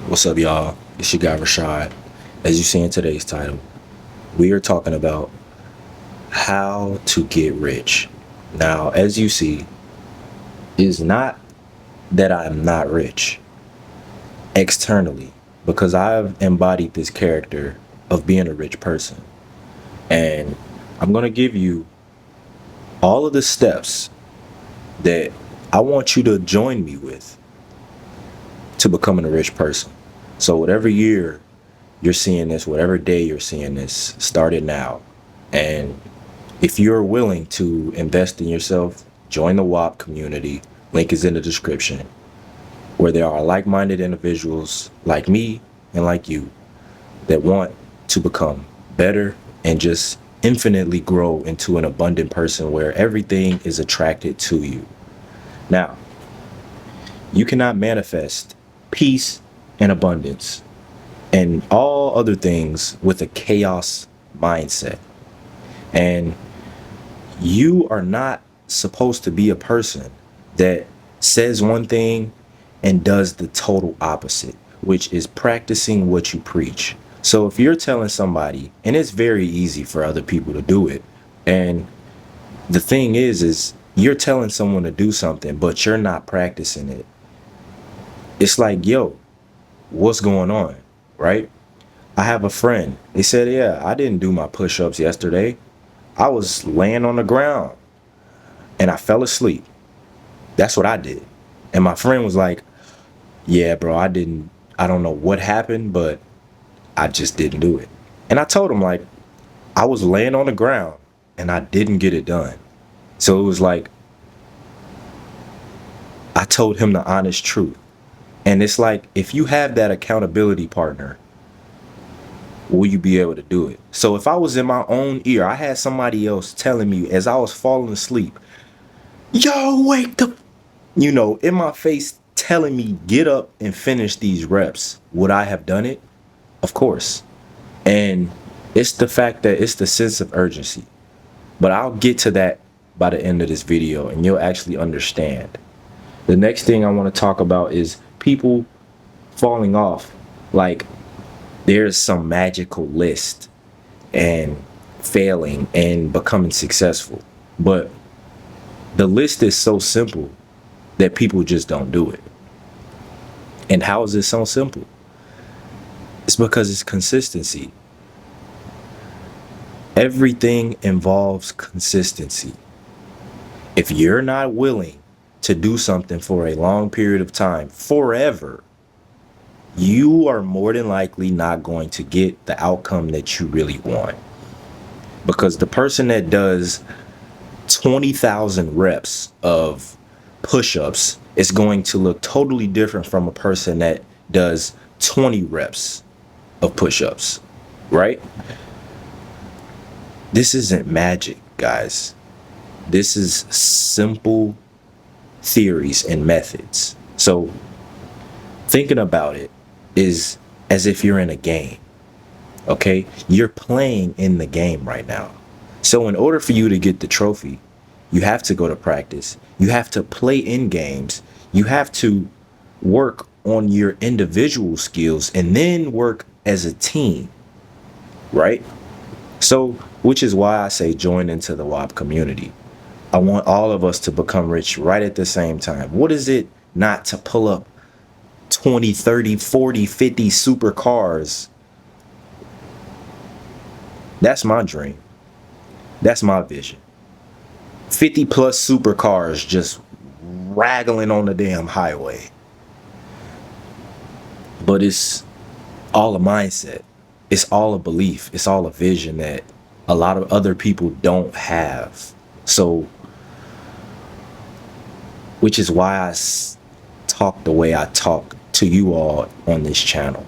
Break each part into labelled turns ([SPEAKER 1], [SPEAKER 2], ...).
[SPEAKER 1] What's up, y'all? It's your guy Rashad. As you see in today's title, we are talking about how to get rich. Now, as you see, it's not that I'm not rich externally, because I've embodied this character of being a rich person. And I'm going to give you all of the steps that I want you to join me with to becoming a rich person. So, whatever year you're seeing this, whatever day you're seeing this, start it now. And if you're willing to invest in yourself, join the WAP community. Link is in the description, where there are like-minded individuals like me and like you that want to become better and just infinitely grow into an abundant person where everything is attracted to you. Now, you cannot manifest peace and abundance and all other things with a chaos mindset. And you are not supposed to be a person that says one thing and does the total opposite, which is practicing what you preach. So if you're telling somebody, and it's very easy for other people to do it, and the thing is you're telling someone to do something, but you're not practicing it. It's like, yo, what's going on, right? I have a friend. He said, yeah, I didn't do my push-ups yesterday. I was laying on the ground and I fell asleep. That's what I did. And my friend was like, yeah, bro, I don't know what happened, but I just didn't do it. And I told him, like, I was laying on the ground and I didn't get it done. So it was like, I told him the honest truth. And it's like, if you have that accountability partner, will you be able to do it? So if I was in my own ear, I had somebody else telling me as I was falling asleep, yo, wake the, in my face telling me, get up and finish these reps. Would I have done it? Of course. And it's the fact that it's the sense of urgency. But I'll get to that by the end of this video and you'll actually understand. The next thing I want to talk about is people falling off. Like, there's some magical list and failing and becoming successful. But the list is so simple that people just don't do it. And how is it so simple? It's because it's consistency. Everything involves consistency. If you're not willing to do something for a long period of time, forever, you are more than likely not going to get the outcome that you really want. Because the person that does 20,000 reps of push-ups is going to look totally different from a person that does 20 reps of push-ups, right? This isn't magic, guys. This is simple theories and methods. So thinking about it is as if you're in a game, okay? You're playing in the game right now. So in order for you to get the trophy, you have to go to practice. You have to play in games. You have to work on your individual skills and then work as a team, right? So, which is why I say join into the WAP community. I want all of us to become rich right at the same time. What is it not to pull up 20, 30, 40, 50 supercars? That's my dream. That's my vision. 50 plus supercars just rattling on the damn highway. But it's all a mindset. It's all a belief. It's all a vision that a lot of other people don't have. So, which is why I talk the way I talk to you all on this channel.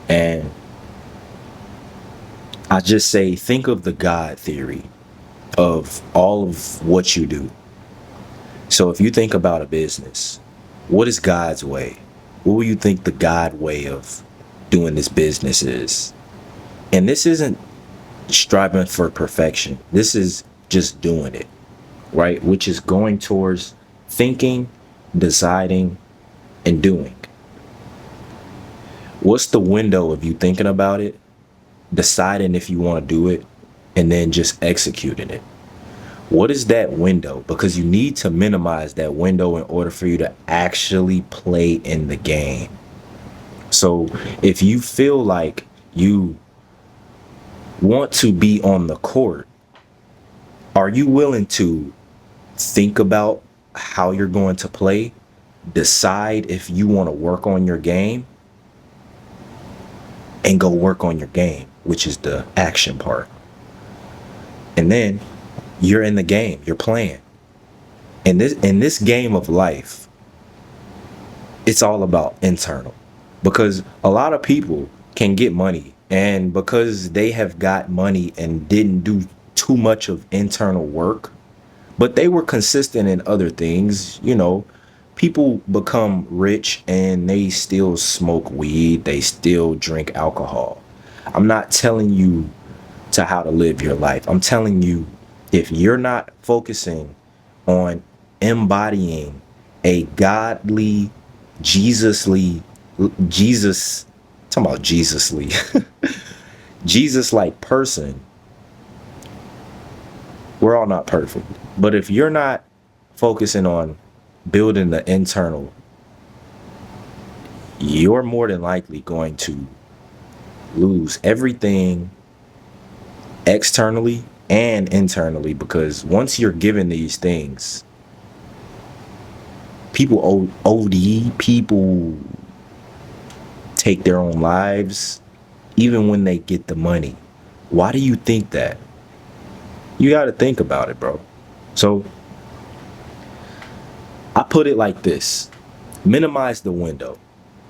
[SPEAKER 1] And I just say, think of the God theory of all of what you do. So if you think about a business, what is God's way? What will you think the God way of doing this business is? And this isn't striving for perfection. This is just doing it, right? Which is going towards thinking, deciding, and doing. What's the window of you thinking about it, deciding if you want to do it, and then just executing it? What is that window? Because you need to minimize that window in order for you to actually play in the game. So if you feel like you want to be on the court, are you willing to think about how you're going to play, decide if you want to work on your game, and go work on your game, which is the action part? And then you're in the game, you're playing. In this game of life, it's all about internal, because a lot of people can get money, and because they have got money and didn't do too much of internal work, but they were consistent in other things, people become rich and they still smoke weed, they still drink alcohol. I'm not telling you to how to live your life. I'm telling you, if you're not focusing on embodying a godly, Jesusly, Jesus, talking about Jesusly, Jesus like person, we're all not perfect. But if you're not focusing on building the internal, you're more than likely going to lose everything externally and internally, because once you're given these things, people OD, people take their own lives even when they get the money. Why do you think that? You got to think about it, bro. So I put it like this: minimize the window,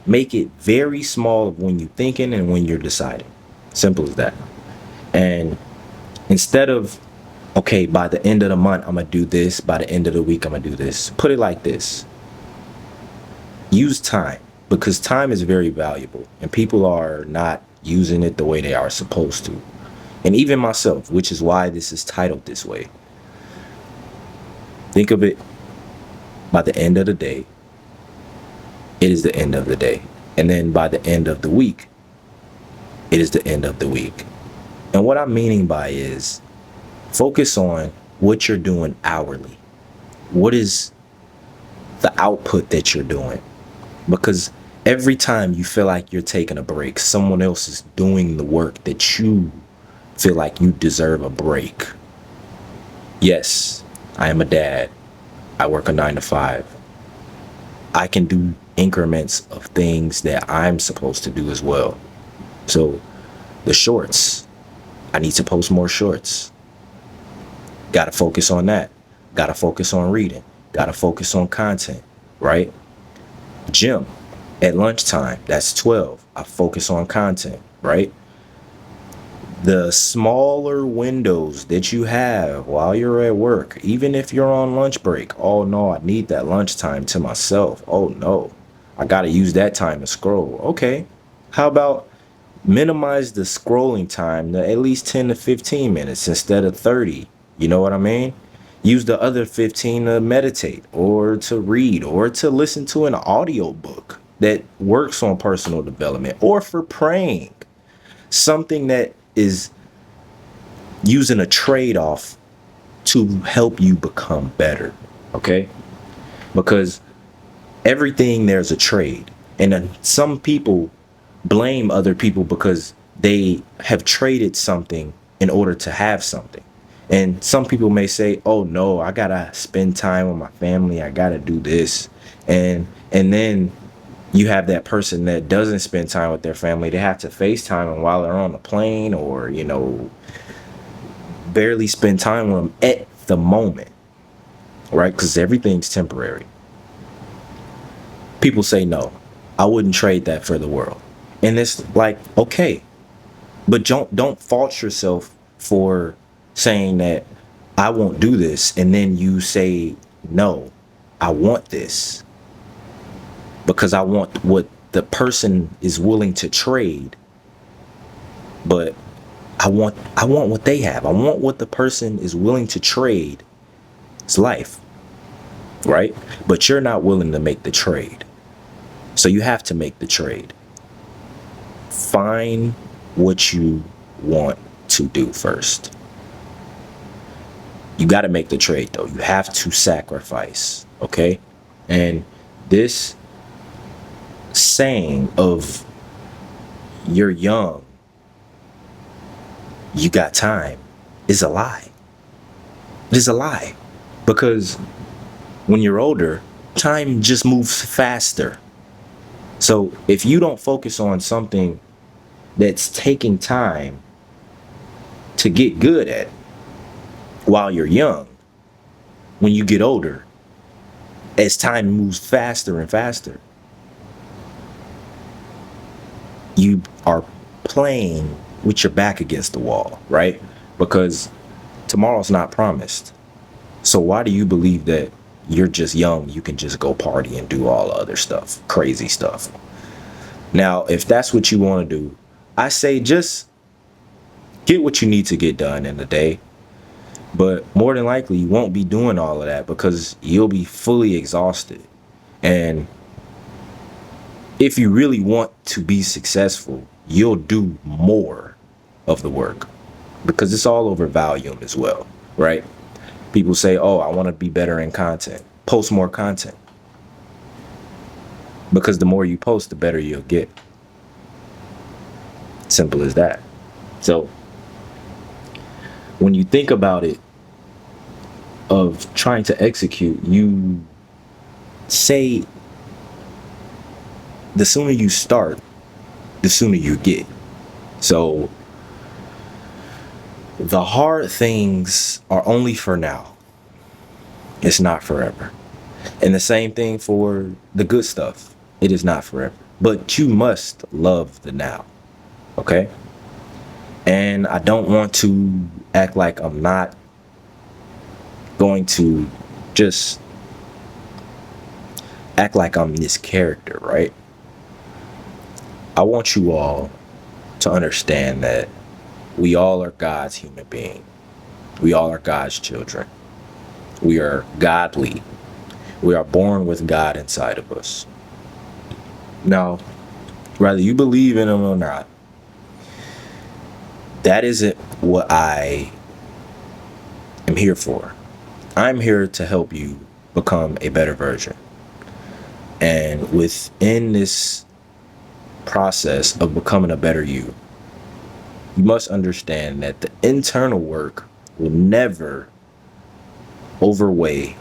[SPEAKER 1] make it very small of when you're thinking and when you're deciding. Simple as that. And instead of, okay, by the end of the month I'm gonna do this, by the end of the week I'm gonna do this, put it like this: use time, because time is very valuable and people are not using it the way they are supposed to. And even myself, which is why this is titled this way. Think of it, by the end of the day, it is the end of the day. And then by the end of the week, it is the end of the week. And what I'm meaning by is, focus on what you're doing hourly. What is the output that you're doing? Because every time you feel like you're taking a break, someone else is doing the work that you feel like you deserve a break. Yes, I am a dad. I work a 9 to 5. I can do increments of things that I'm supposed to do as well. So the shorts, I need to post more shorts. Got to focus on that. Got to focus on reading. Got to focus on content, right? Gym at lunchtime, that's 12. I focus on content, right? The smaller windows that you have while you're at work, even if you're on lunch break, oh no, I need that lunchtime to myself. Oh no, I got to use that time to scroll. Okay, how about minimize the scrolling time to at least 10 to 15 minutes instead of 30? You know what I mean? Use the other 15 to meditate or to read or to listen to an audio book that works on personal development, or for praying. Something that is using a trade-off to help you become better. Okay? Because everything, there's a trade. And then some people blame other people because they have traded something in order to have something. And some people may say, oh no, I gotta spend time with my family, I gotta do this. And then you have that person that doesn't spend time with their family. They have to FaceTime them while they're on the plane, or barely spend time with them at the moment, right? Because everything's temporary. People say no, I wouldn't trade that for the world. And it's like, okay, but don't fault yourself for saying that I won't do this, and then you say no, I want this because I want what the person is willing to trade, but I want what they have. I want what the person is willing to trade. It's life, right? But you're not willing to make the trade. So you have to make the trade. find what you want to do first. You got to make the trade though. You have to sacrifice, okay? And this saying of you're young, you got time is a lie. It is a lie. Because when you're older, time just moves faster. So if you don't focus on something that's taking time to get good at while you're young, when you get older, as time moves faster and faster, you are playing with your back against the wall, right? Because tomorrow's not promised. So why do you believe that you're just young, you can just go party and do all the other stuff, crazy stuff? Now, if that's what you want to do, I say just get what you need to get done in the day. But more than likely, you won't be doing all of that because you'll be fully exhausted. And if you really want to be successful, you'll do more of the work because it's all over volume as well, right? People say, oh, I want to be better in content. Post more content. Because the more you post, the better you'll get. Simple as that. So when you think about it, of trying to execute, you say the sooner you start, the sooner you get. So the hard things are only for now. It's not forever. And the same thing for the good stuff. It is not forever. But you must love the now. Okay? And I don't want to act like I'm not going to just act like I'm this character, right? I want you all to understand that we all are God's human being. We all are God's children. We are godly. We are born with God inside of us. Now, whether you believe in Him or not, that isn't what I am here for. I'm here to help you become a better version. And within this process of becoming a better you, you must understand that the internal work will never overweigh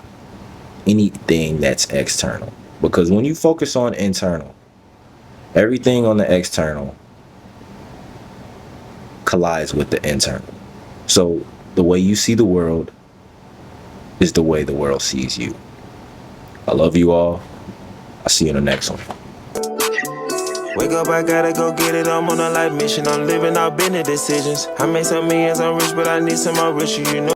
[SPEAKER 1] anything that's external. Because when you focus on internal, everything on the external collides with the internal. So the way you see the world is the way the world sees you. I love you all. I'll see you in the next one.
[SPEAKER 2] Wake up, I gotta go get it. I'm on a life mission. I'm living out business decisions. I made some millions, I'm rich, but I need some more richer, you know.